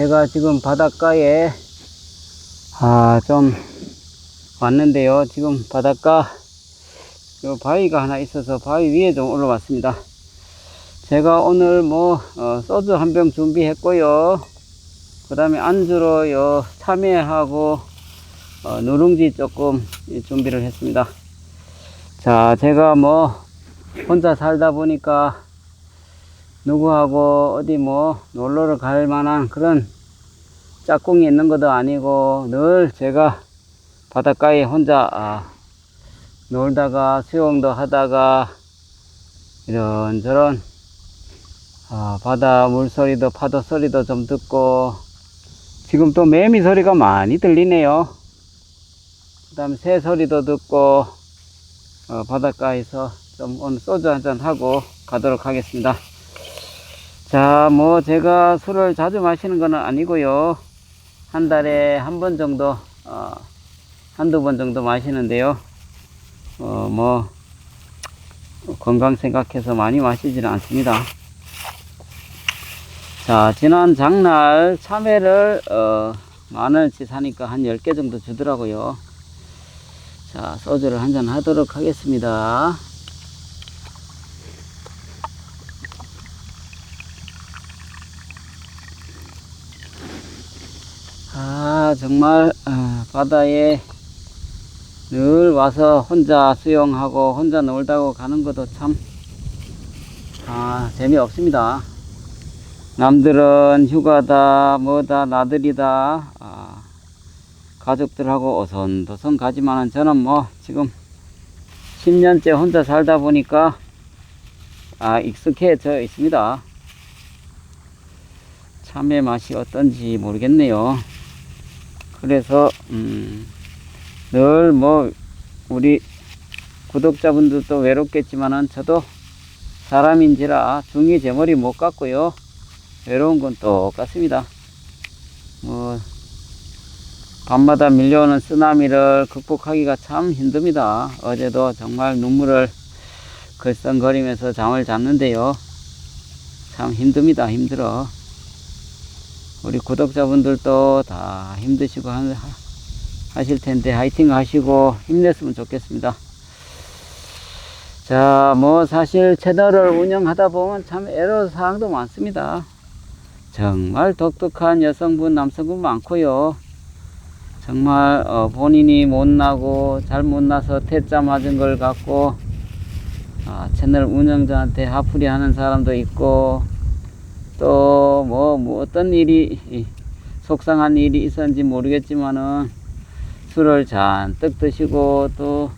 제가 지금 바닷가에 좀 왔는데요. 지금 바닷가 요 바위가 하나 있어서 바위 위에 좀 올라왔습니다. 제가 오늘 소주 한 병 준비했고요. 그 다음에 안주로 요 참외하고 누룽지 조금 준비를 했습니다. 자, 제가 혼자 살다 보니까 누구하고 어디 놀러를 갈 만한 그런 짝꿍이 있는 것도 아니고 늘 제가 바닷가에 혼자 놀다가 수영도 하다가 이런저런 바다 물소리도 파도 소리도 좀 듣고 지금 또 매미 소리가 많이 들리네요. 그 다음에 새 소리도 듣고 바닷가에서 좀 오늘 소주 한잔 하고 가도록 하겠습니다. 자, 제가 술을 자주 마시는 건 아니고요. 한 달에 한 번 정도, 한두 번 정도 마시는데요. 건강 생각해서 많이 마시지는 않습니다. 자, 지난 장날 참외를, 10,000원치 사니까 한 10개 정도 주더라고요. 자, 소주를 한잔 하도록 하겠습니다. 정말 바다에 늘 와서 혼자 수영하고 혼자 놀다고 가는 것도 참 재미없습니다. 남들은 휴가다 뭐다 나들이다 가족들하고 오손도손 가지만은 저는 지금 10년째 혼자 살다 보니까 익숙해져 있습니다. 참외 맛이 어떤지 모르겠네요. 그래서 늘 우리 구독자분들도 외롭겠지만은 저도 사람인지라 중이 제 머리 못 같고요. 외로운 건 똑같습니다. 밤마다 밀려오는 쓰나미를 극복하기가 참 힘듭니다. 어제도 정말 눈물을 글썽거리면서 잠을 잤는데요. 참 힘듭니다. 힘들어. 우리 구독자분들도 다 힘드시고 하실 텐데 화이팅 하시고 힘냈으면 좋겠습니다. 자, 사실 채널을 운영하다 보면 참 애로사항도 많습니다. 정말 독특한 여성분 남성분 많고요. 정말 본인이 못나고 잘 못나서 퇴짜 맞은 걸 갖고 채널 운영자한테 화풀이 하는 사람도 있고 또 어떤 일이 속상한 일이 있었는지 모르겠지만은 술을 잔뜩 드시고 또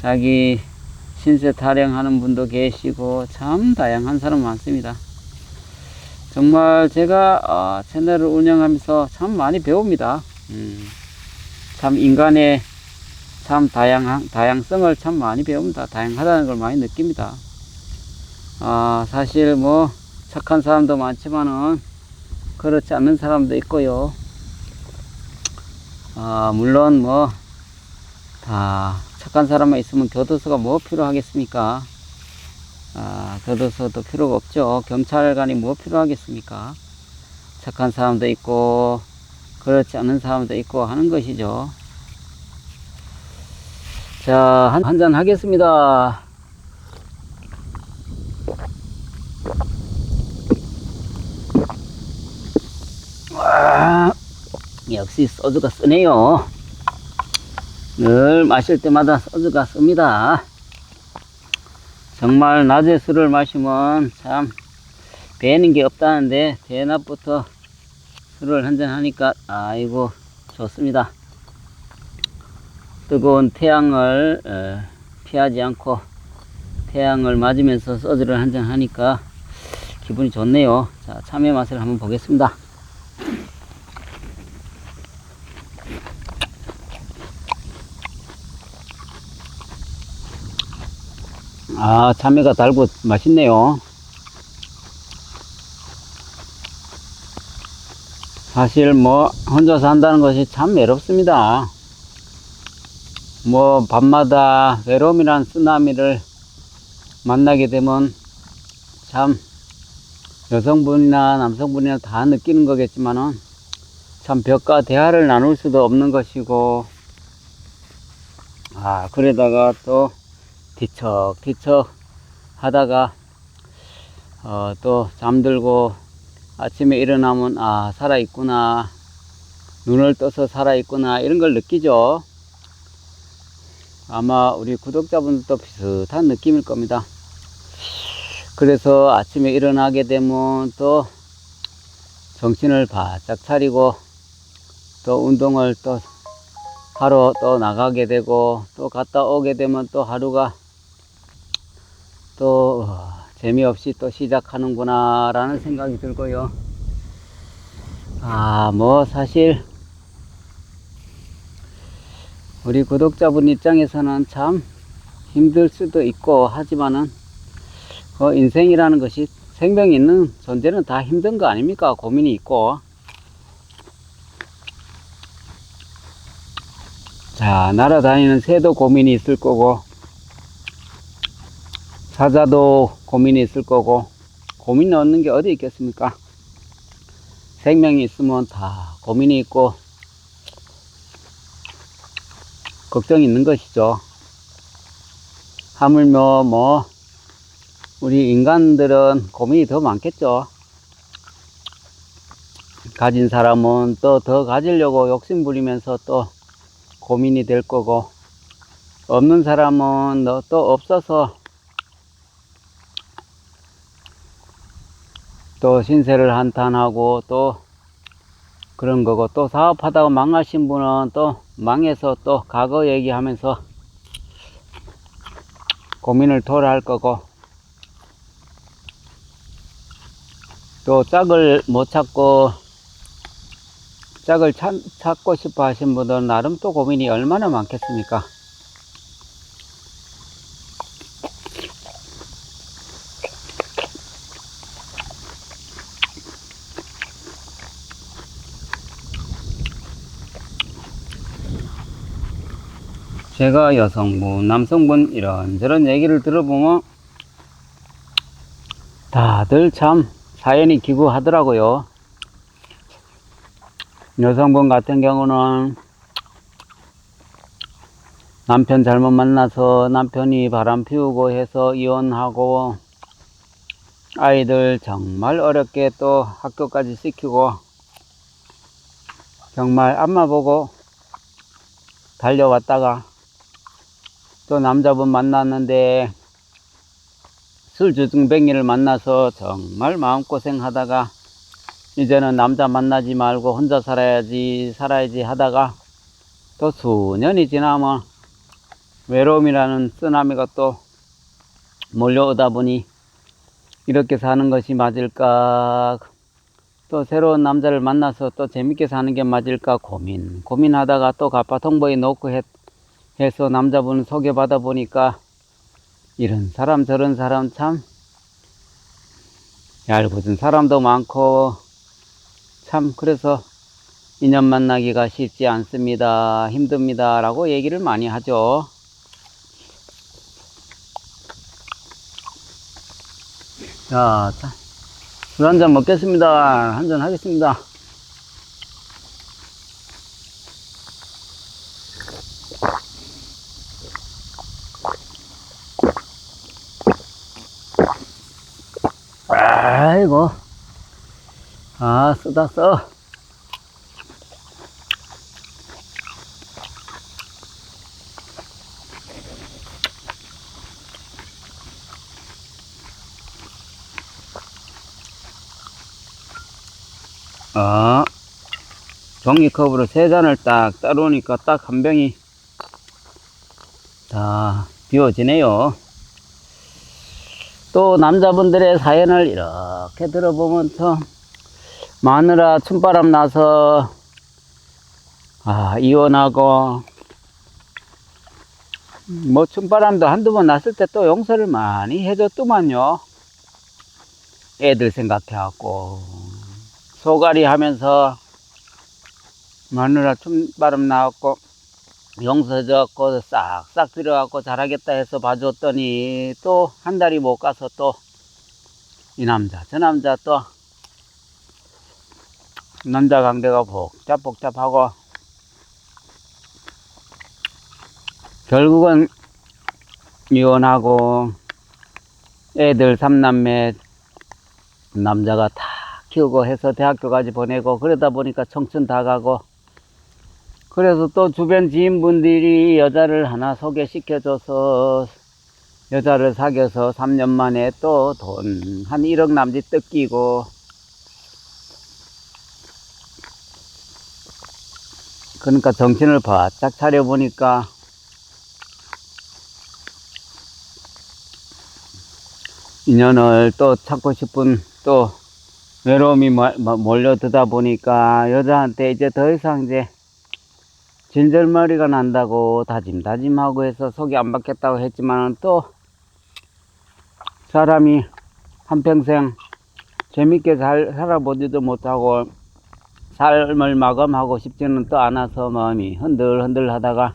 자기 신세 타령하는 분도 계시고 참 다양한 사람 많습니다. 정말 제가 채널을 운영하면서 참 많이 배웁니다. 참 인간의 참 다양성을 참 많이 배웁니다. 다양하다는 걸 많이 느낍니다. 사실 착한 사람도 많지만은 그렇지 않는 사람도 있고요. 물론 다 착한 사람만 있으면 교도소가 필요하겠습니까? 교도소도 필요가 없죠. 경찰관이 필요하겠습니까? 착한 사람도 있고 그렇지 않은 사람도 있고 하는 것이죠. 자, 한잔 하겠습니다. 역시 소주가 쓰네요. 늘 마실 때마다 소주가 씁니다. 정말 낮에 술을 마시면 참 배는 게 없다는데 대낮부터 술을 한잔 하니까 아이고 좋습니다. 뜨거운 태양을 피하지 않고 태양을 맞으면서 소주를 한잔 하니까 기분이 좋네요. 자, 참외 맛을 한번 보겠습니다. 참외가 달고 맛있네요. 사실 혼자 산다는 것이 참 외롭습니다. 밤마다 외로움이란 쓰나미를 만나게 되면 참 여성분이나 남성분이나 다 느끼는 거겠지만은 참 벽과 대화를 나눌 수도 없는 것이고, 그러다가 또 뒤척뒤척 하다가 또 잠들고 아침에 일어나면 살아있구나, 눈을 떠서 살아있구나, 이런 걸 느끼죠. 아마 우리 구독자분들도 비슷한 느낌일 겁니다. 그래서 아침에 일어나게 되면 또 정신을 바짝 차리고 또 운동을 또 하러 또 나가게 되고, 또 갔다 오게 되면 또 하루가 또 재미없이 또 시작하는구나 라는 생각이 들고요. 뭐 사실 우리 구독자분 입장에서는 참 힘들 수도 있고 하지만은 인생이라는 것이, 생명이 있는 존재는 다 힘든 거 아닙니까? 고민이 있고. 자, 날아다니는 새도 고민이 있을 거고, 사자도 고민이 있을 거고, 고민 없는 게 어디 있겠습니까? 생명이 있으면 다 고민이 있고 걱정이 있는 것이죠. 하물며 우리 인간들은 고민이 더 많겠죠. 가진 사람은 또 더 가지려고 욕심 부리면서 또 고민이 될 거고, 없는 사람은 또 없어서 또 신세를 한탄하고 또 그런 거고, 또 사업하다가 망하신 분은 또 망해서 또 과거 얘기하면서 고민을 토로할 거고, 또 짝을 못 찾고 짝을 찾고 싶어 하신 분들은 나름 또 고민이 얼마나 많겠습니까? 제가 여성분, 남성분 이런저런 얘기를 들어보면 다들 참 사연이 기구하더라고요. 여성분 같은 경우는 남편 잘못 만나서 남편이 바람 피우고 해서 이혼하고, 아이들 정말 어렵게 또 학교까지 시키고 정말 앞만 보고 달려왔다가 또 남자분 만났는데 술주둥뱅이를 만나서 정말 마음고생 하다가 이제는 남자 만나지 말고 혼자 살아야지 하다가 또 수년이 지나면 외로움이라는 쓰나미가 또 몰려오다 보니 이렇게 사는 것이 맞을까, 또 새로운 남자를 만나서 또 재밌게 사는 게 맞을까 고민하다가 또 가파통보에 놓고 해서 남자분을 소개받아 보니까 이런 사람 저런 사람 참 얄궂은 사람도 많고, 참 그래서 인연 만나기가 쉽지 않습니다, 힘듭니다 라고 얘기를 많이 하죠. 자, 술 한잔 먹겠습니다. 한잔 하겠습니다. 아이고, 쓰다 써. 종이컵으로 3잔을 딱 따르니까 딱 한 병이 다 비워지네요. 또 남자분들의 사연을 이렇게 들어보면 참 마누라 춤바람 나서 이혼하고, 뭐 춤바람도 한두 번 났을 때 또 용서를 많이 해줬더만요. 애들 생각해갖고 소갈이 하면서 마누라 춤바람 나왔고 용서해줬고 싹싹 들어갖고 잘하겠다 해서 봐줬더니 또 한 달이 못 가서 또 이 남자, 저 남자 또 남자 관계가 복잡하고 결국은 이혼하고 애들 3남매 남자가 다 키우고 해서 대학교까지 보내고 그러다 보니까 청춘 다 가고, 그래서 또 주변 지인분들이 여자를 하나 소개시켜줘서 여자를 사귀어서 3년 만에 또 돈 한 1억 남짓 뜯기고, 그러니까 정신을 바짝 차려보니까 인연을 또 찾고 싶은 또 외로움이 몰려드다 보니까 여자한테 이제 더 이상 이제 진절머리가 난다고 다짐하고 해서 소개 안 받겠다고 했지만, 또 사람이 한평생 재밌게 살아보지도 못하고 삶을 마감하고 싶지는 또 않아서 마음이 흔들흔들 하다가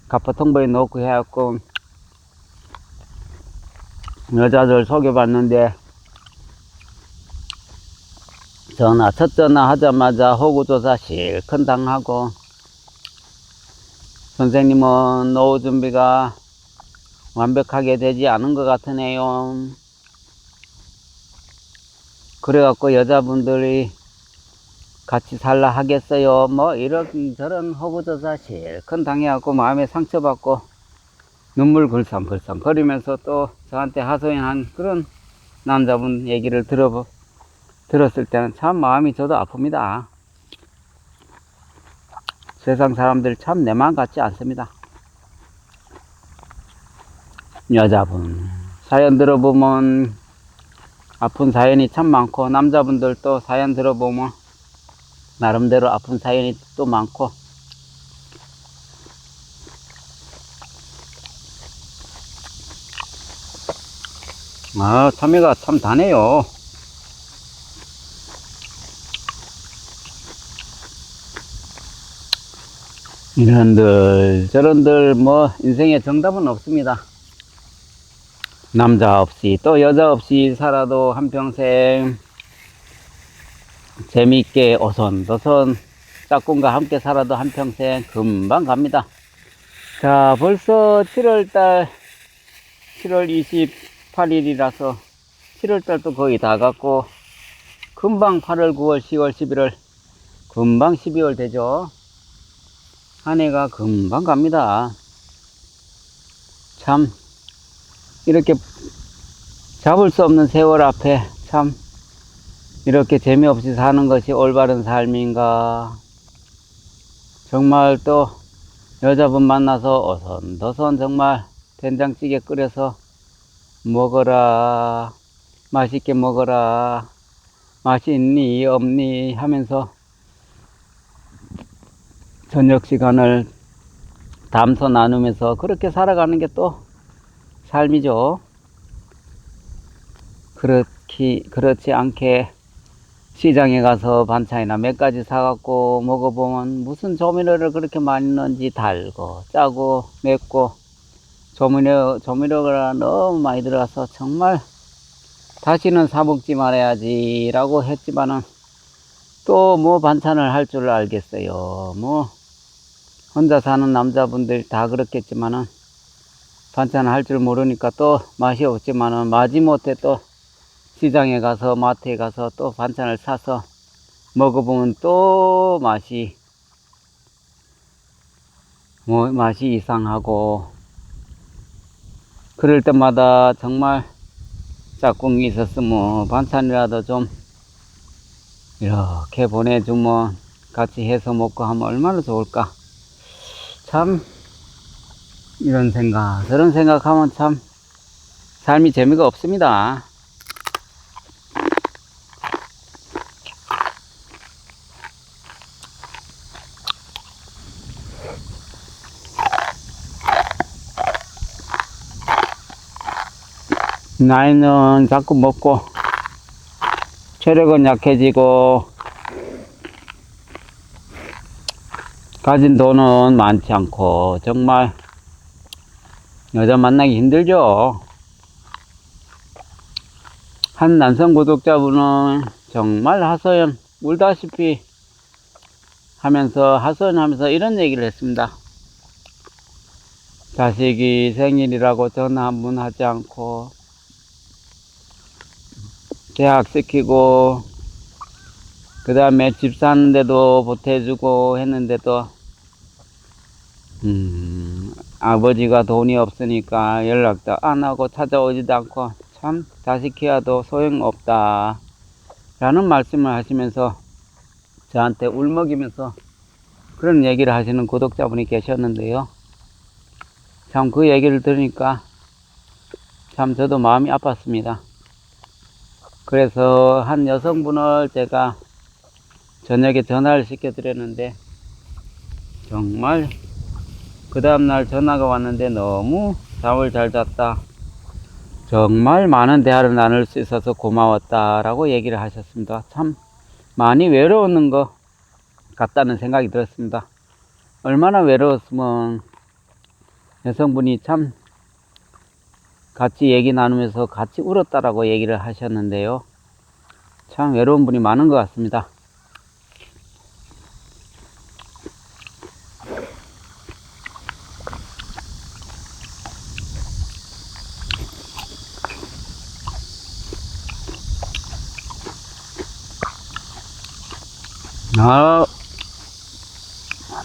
가포통보에 놓고 해갖고 여자들 소개받는데 첫 전화 하자마자 호구조사 실컷 당하고, 선생님은 노후 준비가 완벽하게 되지 않은 것 같으네요. 그래갖고 여자분들이 같이 살라 하겠어요? 뭐 이런저런 호구조사 실컷 당해갖고 마음에 상처받고 눈물 글썽글썽 거리면서 또 저한테 하소연한 그런 남자분 얘기를 들었을 때는 참 마음이 저도 아픕니다. 세상 사람들 참 내 마음 같지 않습니다. 여자분 사연 들어보면 아픈 사연이 참 많고, 남자분들도 사연 들어보면 나름대로 아픈 사연이 또 많고, 참외가 참 다네요. 이런들 저런들 뭐 인생에 정답은 없습니다. 남자 없이 또 여자 없이 살아도 한평생 재미있게 오손도손 짝꿍과 함께 살아도 한평생 금방 갑니다. 자, 벌써 7월달 7월 28일이라서 7월달도 거의 다 갔고, 금방 8월 9월 10월 11월 금방 12월 되죠. 한 해가 금방 갑니다. 참 이렇게 잡을 수 없는 세월 앞에 참 이렇게 재미없이 사는 것이 올바른 삶인가. 정말 또 여자분 만나서 어선더선 정말 된장찌개 끓여서 먹어라, 맛있게 먹어라, 맛이 있니 없니 하면서 저녁 시간을 담소 나누면서 그렇게 살아가는 게 또 삶이죠. 그렇지 않게 시장에 가서 반찬이나 몇 가지 사갖고 먹어보면 무슨 조미료를 그렇게 많이 넣는지 달고 짜고 맵고 조미료가 너무 많이 들어가서 정말 다시는 사 먹지 말아야지 라고 했지만은, 또 뭐 반찬을 할 줄 알겠어요. 뭐 혼자 사는 남자분들 다 그렇겠지만은 반찬을 할 줄 모르니까 또 맛이 없지만은, 마지못해 또 시장에 가서 마트에 가서 또 반찬을 사서 먹어보면 또 맛이 이상하고, 그럴 때마다 정말 짝꿍이 있었으면 반찬이라도 좀 이렇게 보내주면 같이 해서 먹고 하면 얼마나 좋을까. 참 이런 생각 저런 생각하면 참 삶이 재미가 없습니다. 나이는 자꾸 먹고 체력은 약해지고 가진 돈은 많지 않고 정말 여자 만나기 힘들죠. 한 남성 구독자분은 정말 하소연 울다시피 하면서 하소연하면서 이런 얘기를 했습니다. 자식이 생일이라고 전화 한 번 하지 않고 대학 시키고 그 다음에 집 사는데도 보태주고 했는데도 아버지가 돈이 없으니까 연락도 안 하고 찾아오지도 않고 참 자식 키워도 소용없다 라는 말씀을 하시면서 저한테 울먹이면서 그런 얘기를 하시는 구독자분이 계셨는데요. 참 그 얘기를 들으니까 참 저도 마음이 아팠습니다. 그래서 한 여성분을 제가 저녁에 전화를 시켜드렸는데 정말 그 다음날 전화가 왔는데 너무 잠을 잘 잤다, 정말 많은 대화를 나눌 수 있어서 고마웠다 라고 얘기를 하셨습니다. 참 많이 외로웠는 것 같다는 생각이 들었습니다. 얼마나 외로웠으면 여성분이 참 같이 얘기 나누면서 같이 울었다라고 얘기를 하셨는데요. 참 외로운 분이 많은 것 같습니다.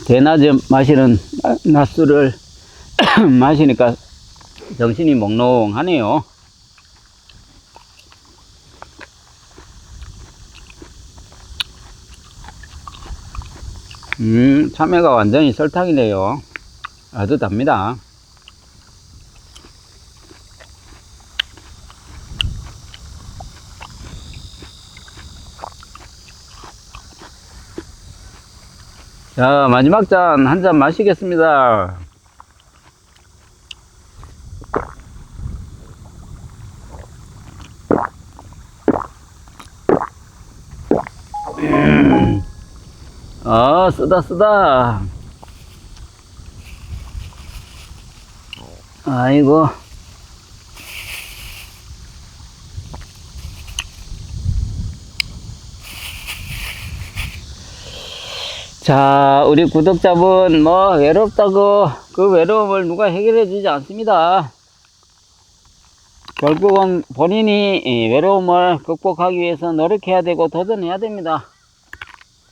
대낮에 마시는 낮술을 마시니까 정신이 몽롱하네요. 참외가 완전히 설탕이네요. 아주 답니다. 자, 마지막 잔 한 잔 마시겠습니다. 쓰다. 아이고. 자, 우리 구독자분 외롭다고 그 외로움을 누가 해결해 주지 않습니다. 결국은 본인이 외로움을 극복하기 위해서 노력해야 되고 도전해야 됩니다.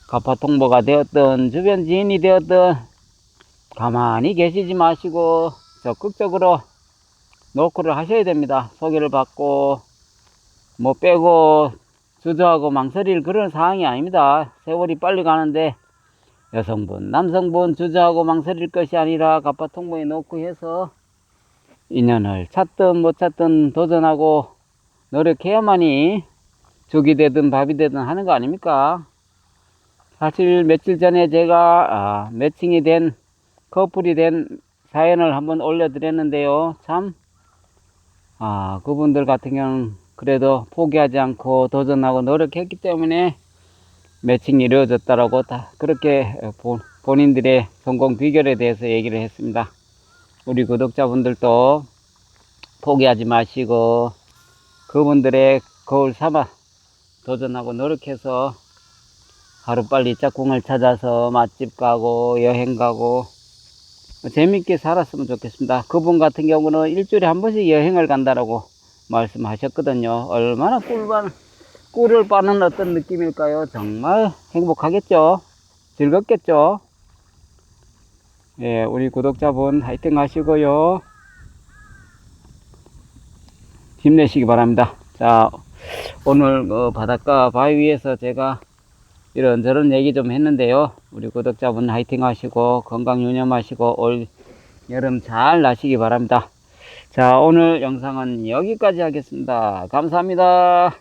가파통보가 되었든 주변 지인이 되었든 가만히 계시지 마시고 적극적으로 노크를 하셔야 됩니다. 소개를 받고 빼고 주저하고 망설일 그런 상황이 아닙니다. 세월이 빨리 가는데 여성분, 남성분 주저하고 망설일 것이 아니라 가파통보에 놓고 해서 인연을 찾든 못 찾든 도전하고 노력해야만이 죽이 되든 밥이 되든 하는 거 아닙니까? 사실 며칠 전에 제가 매칭이 된 커플이 된 사연을 한번 올려드렸는데요. 참 그분들 같은 경우는 그래도 포기하지 않고 도전하고 노력했기 때문에 매칭이 이루어졌다라고 다 그렇게 본인들의 성공 비결에 대해서 얘기를 했습니다. 우리 구독자분들도 포기하지 마시고 그분들의 거울 삼아 도전하고 노력해서 하루빨리 짝꿍을 찾아서 맛집 가고 여행 가고 재밌게 살았으면 좋겠습니다. 그분 같은 경우는 일주일에 한 번씩 여행을 간다라고 말씀하셨거든요. 얼마나 꿀을 빠는 어떤 느낌일까요? 정말 행복하겠죠? 즐겁겠죠? 예, 우리 구독자분 화이팅 하시고요. 힘내시기 바랍니다. 자, 오늘 바닷가 바위 위에서 제가 이런저런 얘기 좀 했는데요. 우리 구독자분 화이팅 하시고 건강 유념하시고 올 여름 잘 나시기 바랍니다. 자, 오늘 영상은 여기까지 하겠습니다. 감사합니다.